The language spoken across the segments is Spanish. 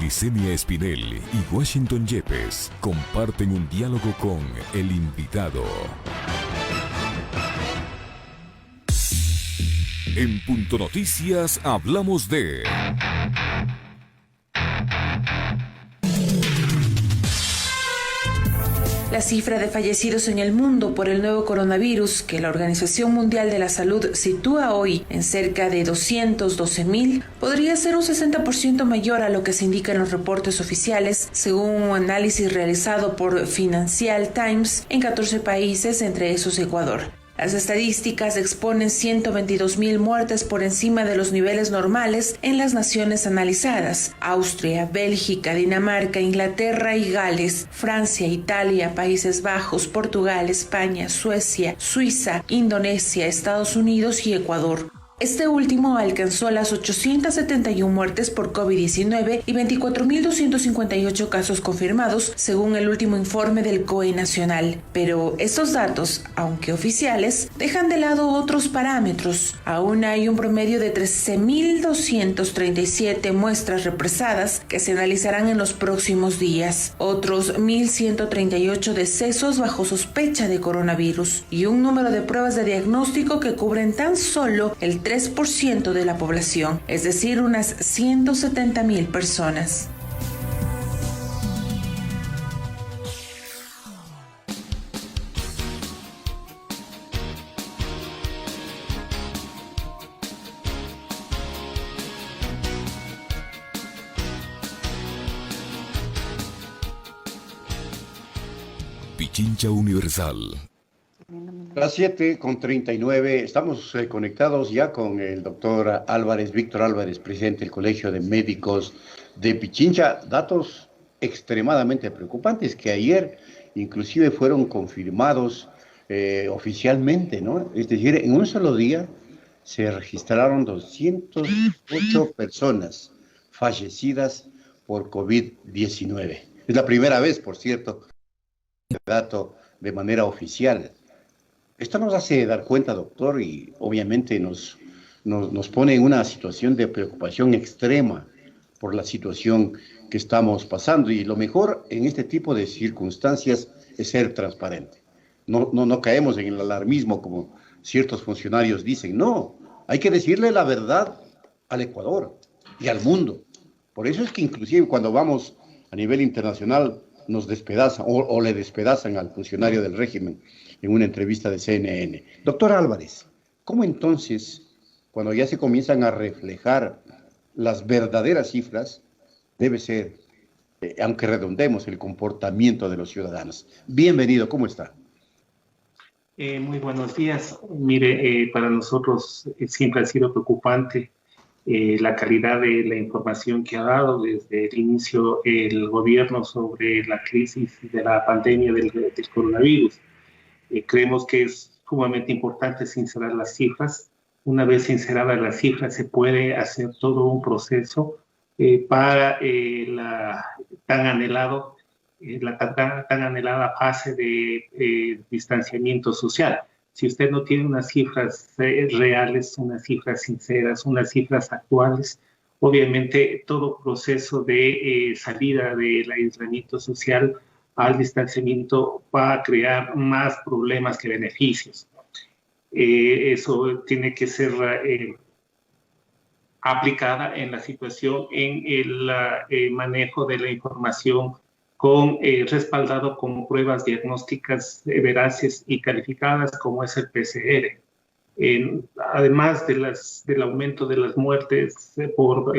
Licenia Espinel y Washington Yepes comparten un diálogo con el invitado. En Punto Noticias hablamos de... La cifra de fallecidos en el mundo por el nuevo coronavirus, que la Organización Mundial de la Salud sitúa hoy en cerca de 212,000, podría ser un 60% mayor a lo que se indica en los reportes oficiales, según un análisis realizado por Financial Times en 14 países, entre esos Ecuador. Las estadísticas exponen 122,000 muertes por encima de los niveles normales en las naciones analizadas: Austria, Bélgica, Dinamarca, Inglaterra y Gales, Francia, Italia, Países Bajos, Portugal, España, Suecia, Suiza, Indonesia, Estados Unidos y Ecuador. Este último alcanzó las 871 muertes por COVID-19 y 24,258 casos confirmados, según el último informe del COE nacional. Pero estos datos, aunque oficiales, dejan de lado otros parámetros. Aún hay un promedio de 13,237 muestras represadas que se analizarán en los próximos días, otros 1,138 decesos bajo sospecha de coronavirus y un número de pruebas de diagnóstico que cubren tan solo el 3% de la población, es decir, unas 170,000 personas. Pichincha Universal. Las 7:39, estamos conectados ya con el doctor Álvarez, Víctor Álvarez, presidente del Colegio de Médicos de Pichincha. Datos extremadamente preocupantes que ayer inclusive fueron confirmados oficialmente, ¿no? Es decir, en un solo día se registraron 208 personas fallecidas por COVID-19. Es la primera vez, por cierto, este dato de manera oficial. Esto nos hace dar cuenta, doctor, y obviamente nos pone en una situación de preocupación extrema por la situación que estamos pasando. Y lo mejor en este tipo de circunstancias es ser transparente. No caemos en el alarmismo como ciertos funcionarios dicen. No, hay que decirle la verdad al Ecuador y al mundo. Por eso es que inclusive cuando vamos a nivel internacional nos despedazan o le despedazan al funcionario del régimen en una entrevista de CNN. Doctor Álvarez, ¿cómo entonces, cuando ya se comienzan a reflejar las verdaderas cifras, debe ser, aunque redondemos, el comportamiento de los ciudadanos? Bienvenido, ¿cómo está? Muy buenos días. Mire, para nosotros siempre ha sido preocupante la calidad de la información que ha dado desde el inicio el gobierno sobre la crisis de la pandemia del coronavirus. Creemos que es sumamente importante sincerar las cifras. Una vez sinceradas las cifras, se puede hacer todo un proceso para la tan anhelada fase de distanciamiento social. Si usted no tiene unas cifras reales, unas cifras sinceras, unas cifras actuales, obviamente todo proceso de salida del aislamiento social al distanciamiento va a crear más problemas que beneficios. Eso tiene que ser aplicada en la situación, en el manejo de la información respaldado con pruebas diagnósticas veraces y calificadas como es el PCR. Además del aumento de las muertes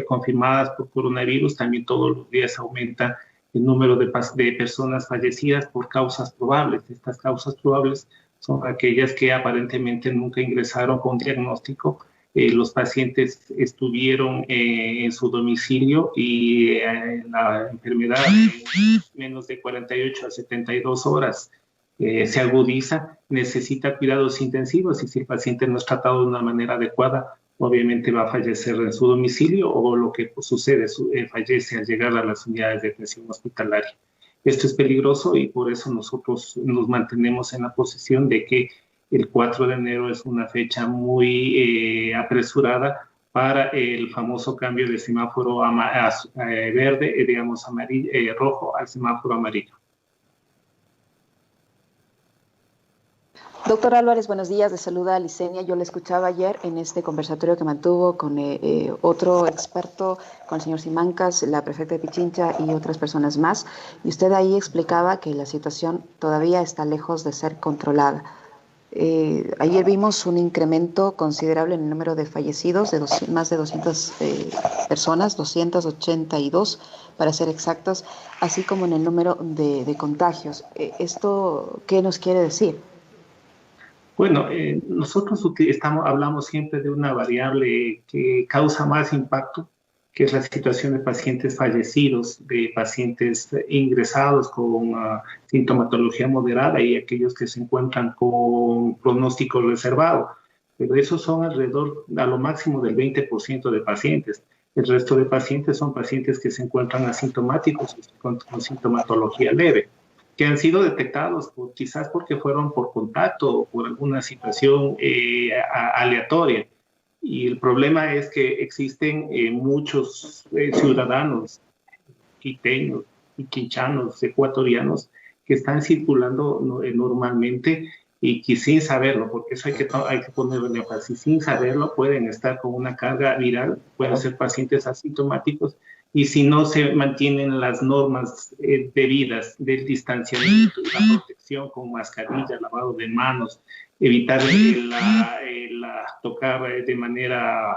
confirmadas por coronavirus, también todos los días aumenta el número de personas fallecidas por causas probables. Estas causas probables son aquellas que aparentemente nunca ingresaron con diagnóstico. Los pacientes estuvieron en su domicilio y la enfermedad en menos de 48 a 72 horas se agudiza, necesita cuidados intensivos y si el paciente no es tratado de una manera adecuada, obviamente va a fallecer en su domicilio o lo que sucede, fallece al llegar a las unidades de atención hospitalaria. Esto es peligroso y por eso nosotros nos mantenemos en la posición de que el 4 de enero es una fecha muy apresurada para el famoso cambio de semáforo verde, digamos amarillo, rojo al semáforo amarillo. Doctor Álvarez, buenos días. Le saluda Licenia. Yo le escuchaba ayer en este conversatorio que mantuvo con otro experto, con el señor Simancas, la prefecta de Pichincha y otras personas más. Y usted ahí explicaba que la situación todavía está lejos de ser controlada. Ayer vimos un incremento considerable en el número de fallecidos, de más de 200 personas, 282 para ser exactos, así como en el número de contagios. ¿Esto qué nos quiere decir? Bueno, nosotros hablamos siempre de una variable que causa más impacto, que es la situación de pacientes fallecidos, de pacientes ingresados con sintomatología moderada y aquellos que se encuentran con pronóstico reservado. Pero esos son alrededor, a lo máximo, del 20% de pacientes. El resto de pacientes son pacientes que se encuentran asintomáticos con sintomatología leve, que han sido detectados quizás porque fueron por contacto o por alguna situación aleatoria. Y el problema es que existen muchos ciudadanos quiteños y quinchanos, ecuatorianos, que están circulando normalmente y que sin saberlo, porque eso hay que ponerlo en énfasis, sin saberlo pueden estar con una carga viral, pueden ser pacientes asintomáticos, y si no se mantienen las normas debidas del distanciamiento y la protección con mascarilla, lavado de manos, evitar tocar de manera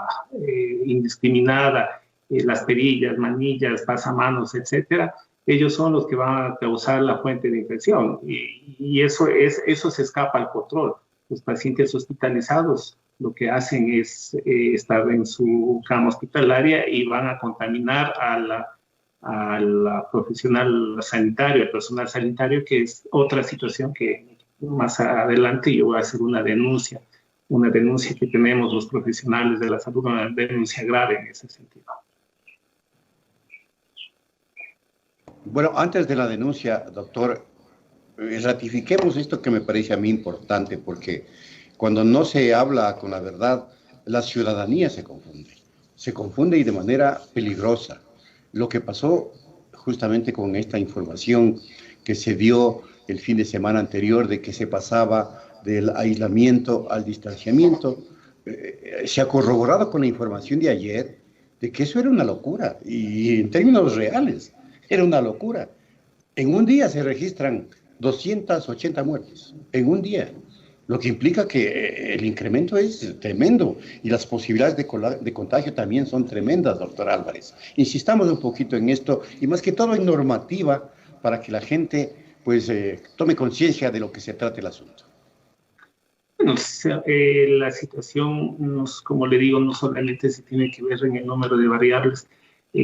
indiscriminada las perillas, manillas, pasamanos, etcétera, ellos son los que van a causar la fuente de infección y eso se escapa al control. Los pacientes hospitalizados lo que hacen es estar en su cama hospitalaria y van a contaminar al profesional sanitario, al personal sanitario, que es otra situación que más adelante yo voy a hacer una denuncia que tenemos los profesionales de la salud, una denuncia grave en ese sentido. Bueno, antes de la denuncia, doctor, ratifiquemos esto que me parece a mí importante, porque cuando no se habla con la verdad, la ciudadanía se confunde y de manera peligrosa. Lo que pasó justamente con esta información que se dio el fin de semana anterior de que se pasaba del aislamiento al distanciamiento, se ha corroborado con la información de ayer de que eso era una locura y en términos reales era una locura. En un día se registran 280 muertes, en un día, lo que implica que el incremento es tremendo y las posibilidades de contagio también son tremendas, doctor Álvarez. Insistamos un poquito en esto y más que todo en normativa para que la gente pues tome conciencia de lo que se trata el asunto. Bueno, la situación, como le digo, no solamente se tiene que ver en el número de variables.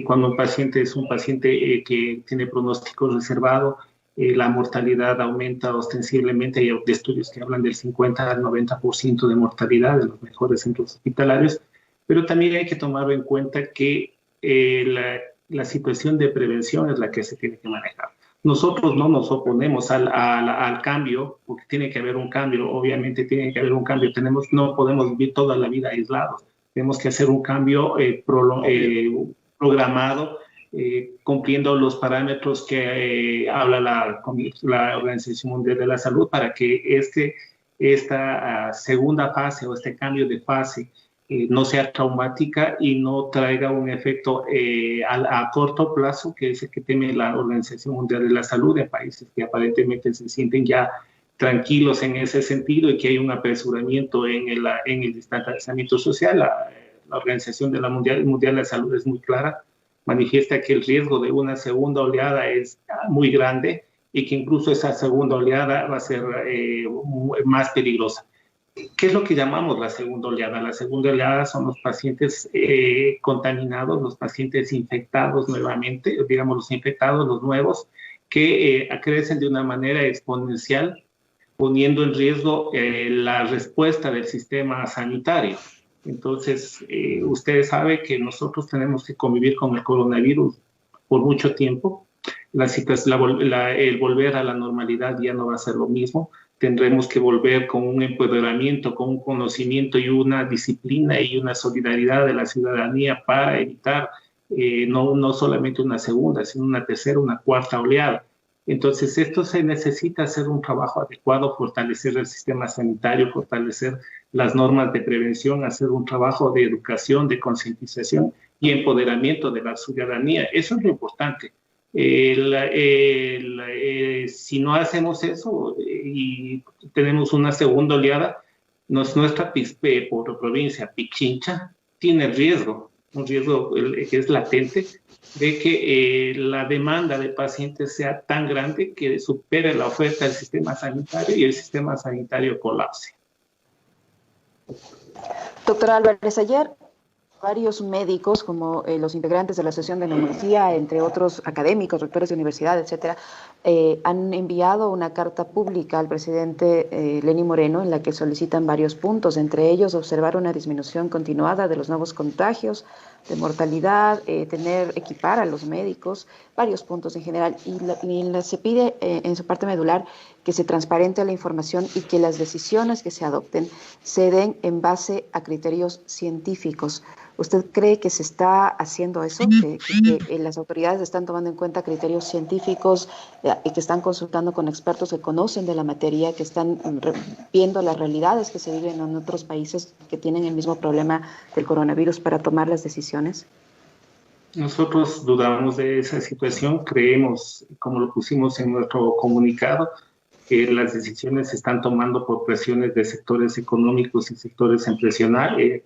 Cuando un paciente es un paciente que tiene pronóstico reservado, la mortalidad aumenta ostensiblemente. Hay estudios que hablan del 50 al 90% de mortalidad en los mejores centros hospitalarios, pero también hay que tomar en cuenta que la situación de prevención es la que se tiene que manejar. Nosotros no nos oponemos al cambio, porque tiene que haber un cambio, obviamente tiene que haber un cambio. No podemos vivir toda la vida aislados, tenemos que hacer un cambio programado, cumpliendo los parámetros que habla la Organización Mundial de la Salud para que esta segunda fase o este cambio de fase no sea traumática y no traiga un efecto a corto plazo, que es el que teme la Organización Mundial de la Salud en países que aparentemente se sienten ya tranquilos en ese sentido y que hay un apresuramiento en el distanciamiento social. La Organización Mundial de la Salud es muy clara, manifiesta que el riesgo de una segunda oleada es muy grande y que incluso esa segunda oleada va a ser más peligrosa. ¿Qué es lo que llamamos la segunda oleada? La segunda oleada son los pacientes contaminados, los pacientes infectados nuevamente, digamos los infectados, los nuevos, que crecen de una manera exponencial, poniendo en riesgo la respuesta del sistema sanitario. Entonces, ustedes saben que nosotros tenemos que convivir con el coronavirus por mucho tiempo. El volver a la normalidad ya no va a ser lo mismo. tendremos que volver con un empoderamiento, con un conocimiento y una disciplina y una solidaridad de la ciudadanía para evitar no solamente una segunda, sino una tercera, una cuarta oleada. Entonces, esto se necesita hacer un trabajo adecuado, fortalecer el sistema sanitario, fortalecer las normas de prevención, hacer un trabajo de educación, de concientización y empoderamiento de la ciudadanía. Eso es lo importante. Si no hacemos eso y tenemos una segunda oleada, nuestra provincia, Pichincha, tiene un riesgo que es latente de que la demanda de pacientes sea tan grande que supere la oferta del sistema sanitario y el sistema sanitario colapse. Doctor Álvarez, ayer varios médicos, como los integrantes de la Asociación de Neumología, entre otros académicos, rectores de universidad, etcétera, han enviado una carta pública al presidente Lenín Moreno en la que solicitan varios puntos, entre ellos observar una disminución continuada de los nuevos contagios, de mortalidad, equipar a los médicos, varios puntos en general, y se pide en su parte medular que se transparente la información y que las decisiones que se adopten se den en base a criterios científicos. ¿Usted cree que se está haciendo eso? ¿Que las autoridades están tomando en cuenta criterios científicos y que están consultando con expertos que conocen de la materia, que están viendo las realidades que se viven en otros países que tienen el mismo problema del coronavirus para tomar las decisiones? Nosotros dudamos de esa situación, creemos, como lo pusimos en nuestro comunicado, que las decisiones se están tomando por presiones de sectores económicos y sectores empresariales,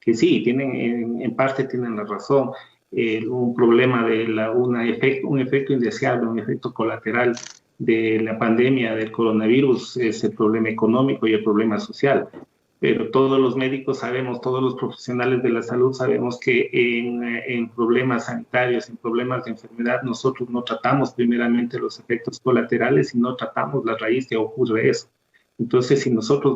que sí, en parte tienen la razón. Un problema de un efecto indeseable, un efecto colateral de la pandemia del coronavirus es el problema económico y el problema social. Pero todos los médicos sabemos, todos los profesionales de la salud sabemos que en problemas sanitarios, en problemas de enfermedad, nosotros no tratamos primeramente los efectos colaterales y no tratamos la raíz que ocurre eso. Entonces, si nosotros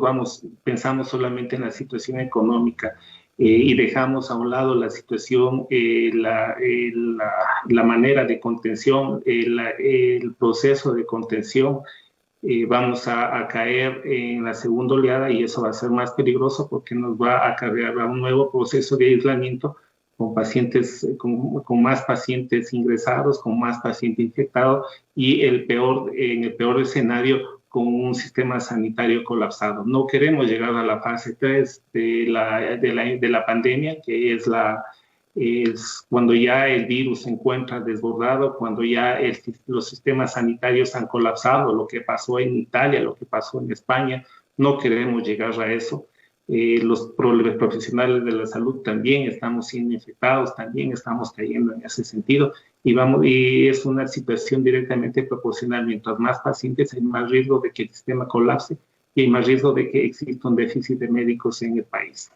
pensamos solamente en la situación económica y dejamos a un lado la situación, la manera de contención, el proceso de contención, vamos a caer en la segunda oleada y eso va a ser más peligroso porque nos va a acarrear a un nuevo proceso de aislamiento con pacientes, con más pacientes ingresados, con más pacientes infectados y en el peor escenario con un sistema sanitario colapsado. No queremos llegar a la fase 3 de la pandemia, que es cuando ya el virus se encuentra desbordado, cuando ya los sistemas sanitarios han colapsado, lo que pasó en Italia, lo que pasó en España. No queremos llegar a eso. Los profesionales de la salud también estamos siendo infectados, también estamos cayendo en ese sentido y es una situación directamente proporcional. Mientras más pacientes hay más riesgo de que el sistema colapse y hay más riesgo de que exista un déficit de médicos en el país.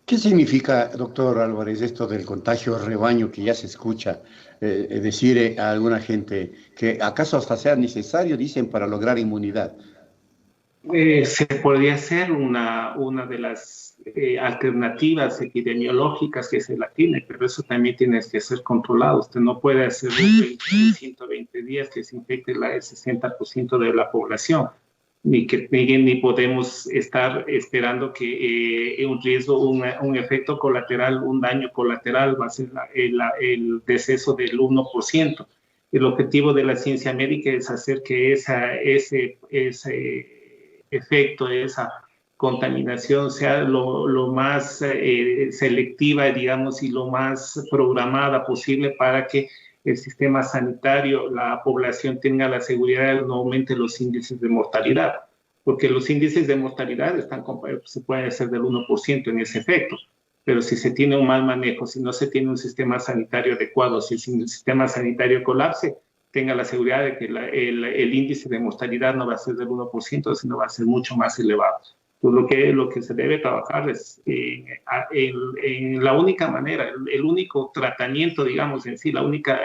¿Qué significa, doctor Álvarez, esto del contagio rebaño que ya se escucha decir a alguna gente que acaso hasta sea necesario, dicen, para lograr inmunidad? Se podría ser una de las alternativas epidemiológicas que se la tiene, pero eso también tiene que ser controlado. Usted no puede hacer en 120 días que se infecte el 60% de la población. Ni podemos estar esperando que un riesgo, un efecto colateral, un daño colateral va a ser el deceso del 1%. El objetivo de la ciencia médica es hacer que ese efecto, esa contaminación sea lo más selectiva, digamos, y lo más programada posible para que el sistema sanitario, la población tenga la seguridad de no aumente los índices de mortalidad, porque los índices de mortalidad se pueden hacer del 1% en ese efecto, pero si se tiene un mal manejo, si no se tiene un sistema sanitario adecuado, si el sistema sanitario colapse, tenga la seguridad de que el índice de mortalidad no va a ser del 1%, sino va a ser mucho más elevado. Entonces, lo que se debe trabajar es en la única manera, el único tratamiento, digamos, en sí, la única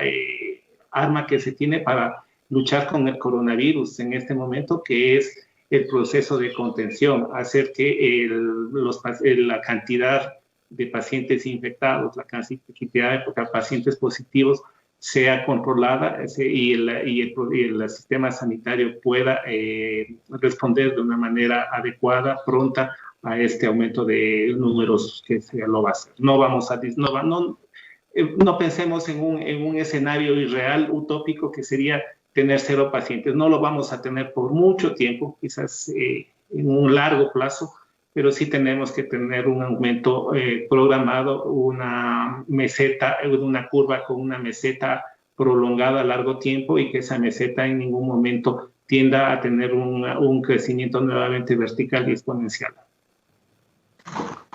arma que se tiene para luchar con el coronavirus en este momento, que es el proceso de contención, hacer que la cantidad de pacientes infectados, la cantidad de pacientes positivos sea controlada y el sistema sanitario pueda responder de una manera adecuada, pronta, a este aumento de números que se lo va a hacer. No pensemos en un escenario irreal, utópico, que sería tener 0 pacientes. No lo vamos a tener por mucho tiempo, quizás en un largo plazo, pero sí tenemos que tener un aumento programado, una curva con una meseta prolongada a largo tiempo, y que esa meseta en ningún momento tienda a tener un crecimiento nuevamente vertical y exponencial.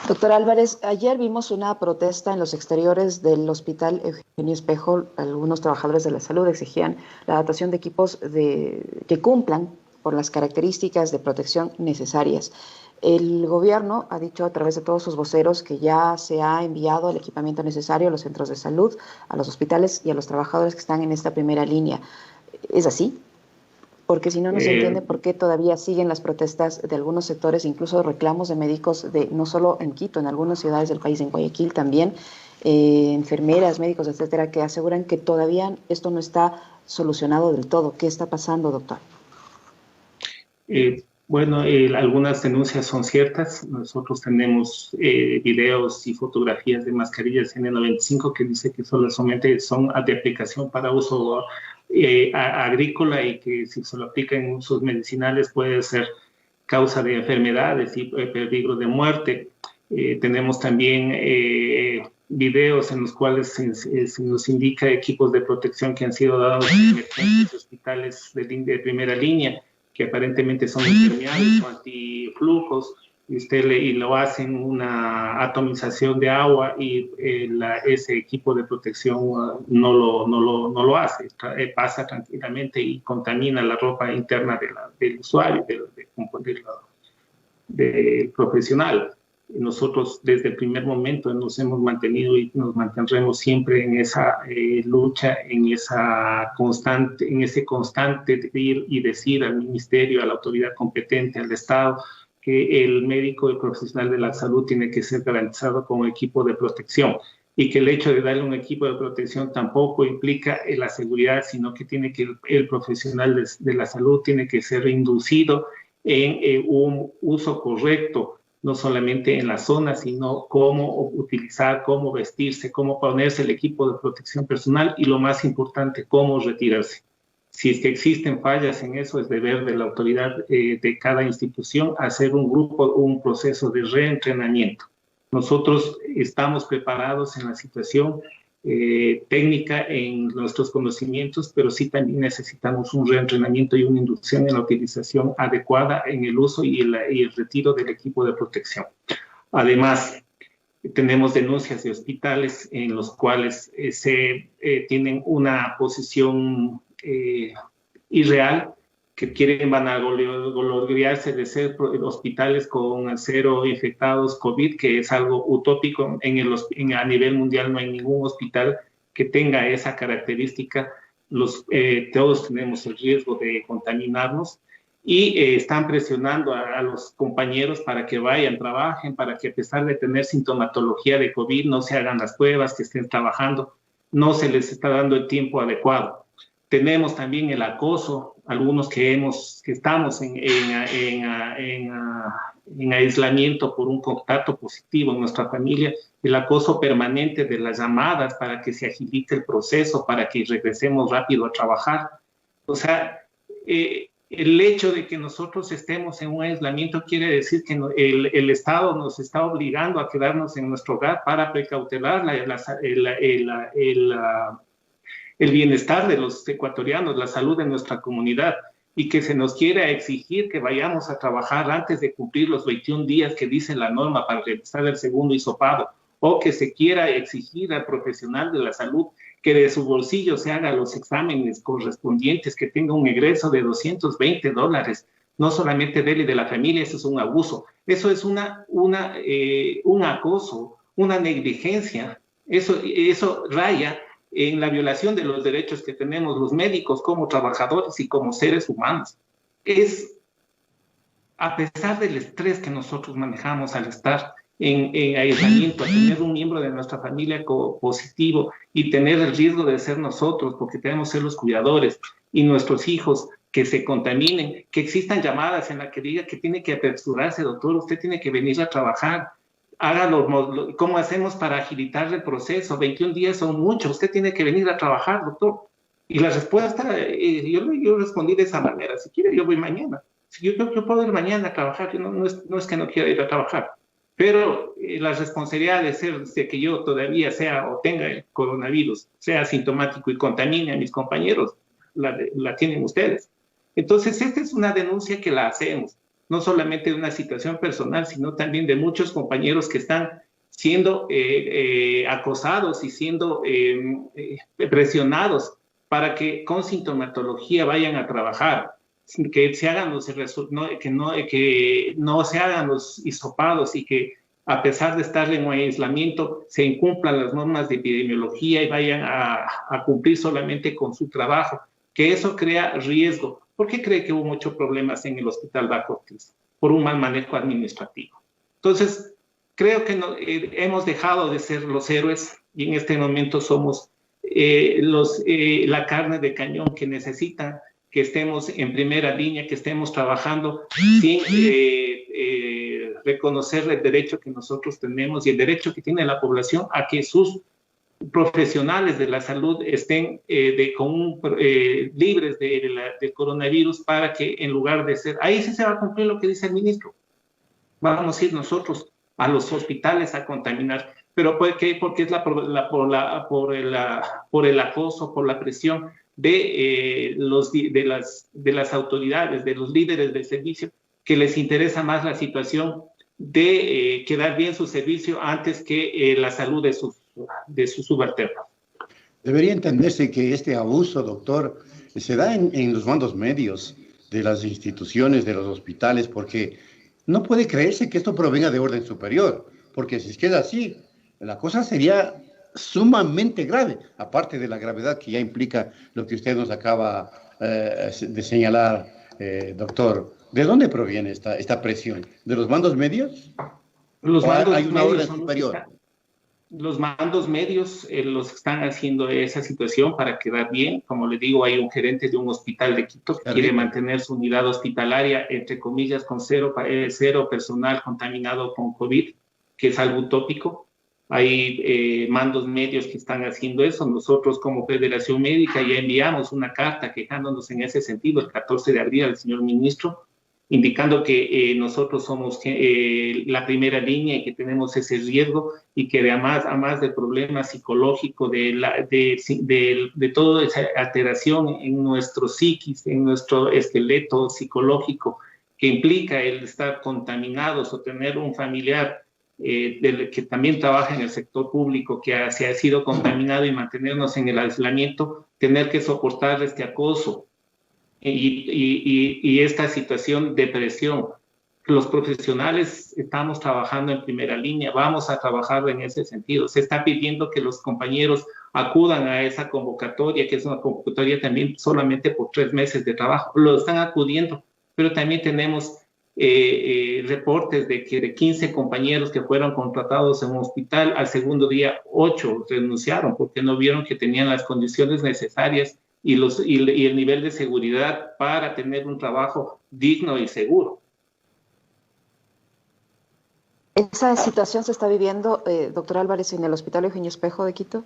Doctor Álvarez, ayer vimos una protesta en los exteriores del Hospital Eugenio Espejo. Algunos trabajadores de la salud exigían la adaptación de equipos que cumplan por las características de protección necesarias. El gobierno ha dicho a través de todos sus voceros que ya se ha enviado el equipamiento necesario a los centros de salud, a los hospitales y a los trabajadores que están en esta primera línea. ¿Es así? Porque si no, no se entiende por qué todavía siguen las protestas de algunos sectores, incluso reclamos de médicos, no solo en Quito, en algunas ciudades del país, en Guayaquil también, enfermeras, médicos, etcétera, que aseguran que todavía esto no está solucionado del todo. ¿Qué está pasando, doctor? Bueno, algunas denuncias son ciertas. Nosotros tenemos videos y fotografías de mascarillas N95 que dice que solamente son de aplicación para uso agrícola, y que si se lo aplica en usos medicinales puede ser causa de enfermedades y peligro de muerte. Tenemos también videos en los cuales se nos indica equipos de protección que han sido dados en emergencias, hospitales de primera línea, que aparentemente son impermeables o antiflujos, y lo hacen una atomización de agua, y ese equipo de protección no lo hace, pasa tranquilamente y contamina la ropa interna del usuario, del profesional. Nosotros desde el primer momento nos hemos mantenido y nos mantendremos siempre en esa lucha, en ese constante ir y decir al ministerio, a la autoridad competente, al Estado, que el médico y profesional de la salud tiene que ser garantizado con equipo de protección, y que el hecho de darle un equipo de protección tampoco implica la seguridad, sino que el profesional de la salud tiene que ser inducido en un uso correcto, no solamente en la zona, sino cómo utilizar, cómo vestirse, cómo ponerse el equipo de protección personal, y lo más importante, cómo retirarse. Si es que existen fallas en eso, es deber de la autoridad de cada institución hacer un proceso de reentrenamiento. Nosotros estamos preparados en la situación técnica, en nuestros conocimientos, pero sí también necesitamos un reentrenamiento y una inducción en la utilización adecuada en el uso y el retiro del equipo de protección. Además, tenemos denuncias de hospitales en los cuales tienen una posición irreal, que quieren vanagloriarse de ser hospitales con 0 infectados COVID, que es algo utópico. A nivel mundial no hay ningún hospital que tenga esa característica. Todos tenemos el riesgo de contaminarnos, y están presionando a los compañeros para que vayan, trabajen, para que a pesar de tener sintomatología de COVID no se hagan las pruebas, que estén trabajando. No se les está dando el tiempo adecuado. Tenemos también el acoso, algunos que estamos en aislamiento por un contacto positivo en nuestra familia, el acoso permanente de las llamadas para que se agilice el proceso, para que regresemos rápido a trabajar. O sea, el hecho de que nosotros estemos en un aislamiento quiere decir que el Estado nos está obligando a quedarnos en nuestro hogar para precautelar el bienestar de los ecuatorianos, la salud de nuestra comunidad, y que se nos quiera exigir que vayamos a trabajar antes de cumplir los 21 días que dice la norma para realizar el segundo hisopado, o que se quiera exigir al profesional de la salud que de su bolsillo se haga los exámenes correspondientes, que tenga un egreso de $220, no solamente de él y de la familia. Eso es un abuso, eso es un acoso, una negligencia, eso raya en la violación de los derechos que tenemos los médicos como trabajadores y como seres humanos. A pesar del estrés que nosotros manejamos al estar en aislamiento, a tener un miembro de nuestra familia positivo y tener el riesgo de ser nosotros, porque tenemos que ser los cuidadores, y nuestros hijos que se contaminen, que existan llamadas en las que diga que tiene que apresurarse, doctor, usted tiene que venir a trabajar, hágalo, ¿cómo hacemos para agilitar el proceso? 21 días son muchos, usted tiene que venir a trabajar, doctor. Y la respuesta, yo respondí de esa manera, si quiere yo voy mañana, si yo puedo ir mañana a trabajar, no es que no quiera ir a trabajar, pero la responsabilidad de que yo todavía sea o tenga el coronavirus, sea asintomático y contamine a mis compañeros, la tienen ustedes. Entonces, esta es una denuncia que la hacemos, no solamente de una situación personal, sino también de muchos compañeros que están siendo acosados y siendo presionados para que con sintomatología vayan a trabajar, que se hagan que no se hagan los hisopados y que a pesar de estar en un aislamiento se incumplan las normas de epidemiología y vayan a cumplir solamente con su trabajo, que eso crea riesgo. ¿Por qué cree que hubo muchos problemas en el Hospital Baco Ortiz? Por un mal manejo administrativo. Entonces, creo que hemos dejado de ser los héroes y en este momento somos la carne de cañón que necesitan que estemos en primera línea, que estemos trabajando sin reconocer el derecho que nosotros tenemos y el derecho que tiene la población a que sus profesionales de la salud estén libres del coronavirus, para que en lugar de ser, ahí sí se va a cumplir lo que dice el ministro, vamos a ir nosotros a los hospitales a contaminar. ¿Pero por qué? Porque es por el acoso, por la presión de las autoridades, de los líderes del servicio, que les interesa más la situación de quedar bien su servicio antes que la salud de sus subalternos. Debería entenderse que este abuso, doctor, se da en los mandos medios de las instituciones, de los hospitales, porque no puede creerse que esto provenga de orden superior, porque si queda así, la cosa sería sumamente grave, aparte de la gravedad que ya implica lo que usted nos acaba de señalar, doctor. ¿De dónde proviene esta presión? ¿De los mandos medios? ¿Hay una orden superior? Los mandos medios los están haciendo esa situación para quedar bien. Como le digo, hay un gerente de un hospital de Quito que quiere mantener su unidad hospitalaria, entre comillas, con cero personal contaminado con COVID, que es algo utópico. Hay mandos medios que están haciendo eso. Nosotros como Federación Médica ya enviamos una carta quejándonos en ese sentido el 14 de abril al señor ministro, indicando que nosotros somos la primera línea y que tenemos ese riesgo y que además del problema psicológico, de toda esa alteración en nuestro psiquis, en nuestro esqueleto psicológico, que implica el estar contaminados o tener un familiar que también trabaja en el sector público, que se ha sido contaminado y mantenernos en el aislamiento, tener que soportar este acoso y esta situación de presión. Los profesionales estamos trabajando en primera línea, vamos a trabajar en ese sentido. Se está pidiendo que los compañeros acudan a esa convocatoria, que es una convocatoria también solamente por 3 meses de trabajo. Lo están acudiendo, pero también tenemos reportes de que de 15 compañeros que fueron contratados en un hospital, al segundo día 8 renunciaron porque no vieron que tenían las condiciones necesarias y el nivel de seguridad para tener un trabajo digno y seguro. ¿Esa situación se está viviendo, doctor Álvarez, en el Hospital Eugenio Espejo de Quito?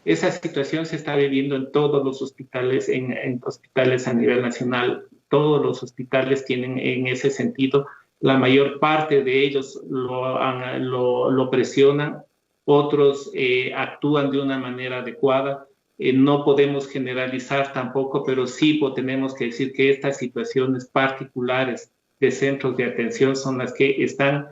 Esa situación se está viviendo en todos los hospitales, en hospitales a nivel nacional. Todos los hospitales tienen en ese sentido, la mayor parte de ellos lo presionan, otros actúan de una manera adecuada. No podemos generalizar tampoco, pero sí tenemos que decir que estas situaciones particulares de centros de atención son las que están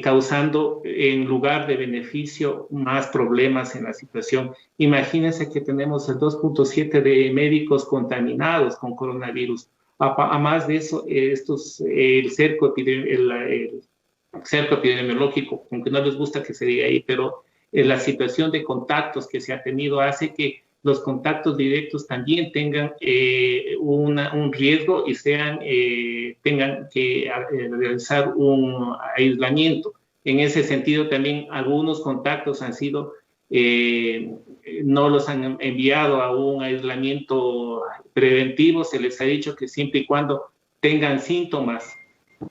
causando, en lugar de beneficio, más problemas en la situación. Imagínense que tenemos el 2.7 de médicos contaminados con coronavirus. A más de eso, el cerco epidemiológico, aunque no les gusta que se diga ahí, pero la situación de contactos que se ha tenido hace que los contactos directos también tengan un riesgo y tengan que realizar un aislamiento. En ese sentido, también algunos contactos han sido, no los han enviado a un aislamiento preventivo. Se les ha dicho que siempre y cuando tengan síntomas, les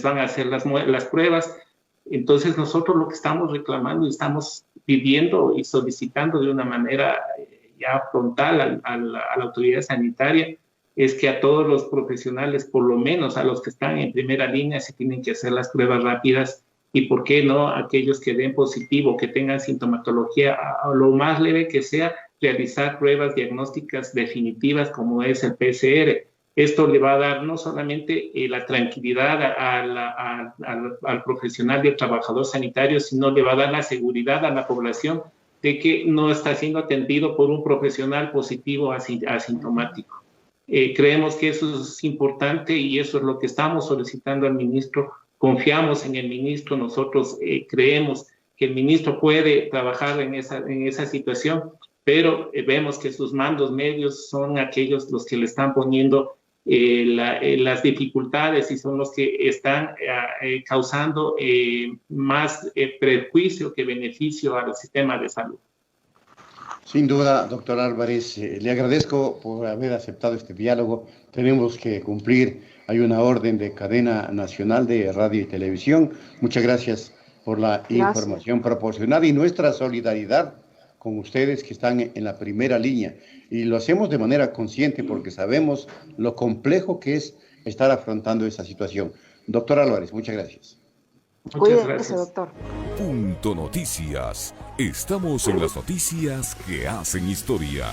van a hacer las pruebas. Entonces, nosotros lo que estamos reclamando y estamos pidiendo y solicitando de una manera ya frontal a la autoridad sanitaria es que a todos los profesionales, por lo menos a los que están en primera línea, se tienen que hacer las pruebas rápidas, y por qué no aquellos que den positivo, que tengan sintomatología a lo más leve que sea, realizar pruebas diagnósticas definitivas como es el PCR. Esto le va a dar no solamente la tranquilidad al profesional y al trabajador sanitario, sino le va a dar la seguridad a la población de que no está siendo atendido por un profesional positivo asintomático. Creemos que eso es importante y eso es lo que estamos solicitando al ministro. Confiamos en el ministro, nosotros creemos que el ministro puede trabajar en esa situación, pero vemos que sus mandos medios son aquellos los que le están poniendo las dificultades y son los que están causando más perjuicio que beneficio al sistema de salud. Sin duda, doctor Álvarez, le agradezco por haber aceptado este diálogo. Tenemos que cumplir, hay una orden de cadena nacional de radio y televisión. Muchas gracias por la información proporcionada y nuestra solidaridad con ustedes que están en la primera línea. Y lo hacemos de manera consciente porque sabemos lo complejo que es estar afrontando esa situación. Doctor Álvarez, muchas gracias. Muchas gracias, doctor. Punto Noticias. Estamos en las noticias que hacen historia.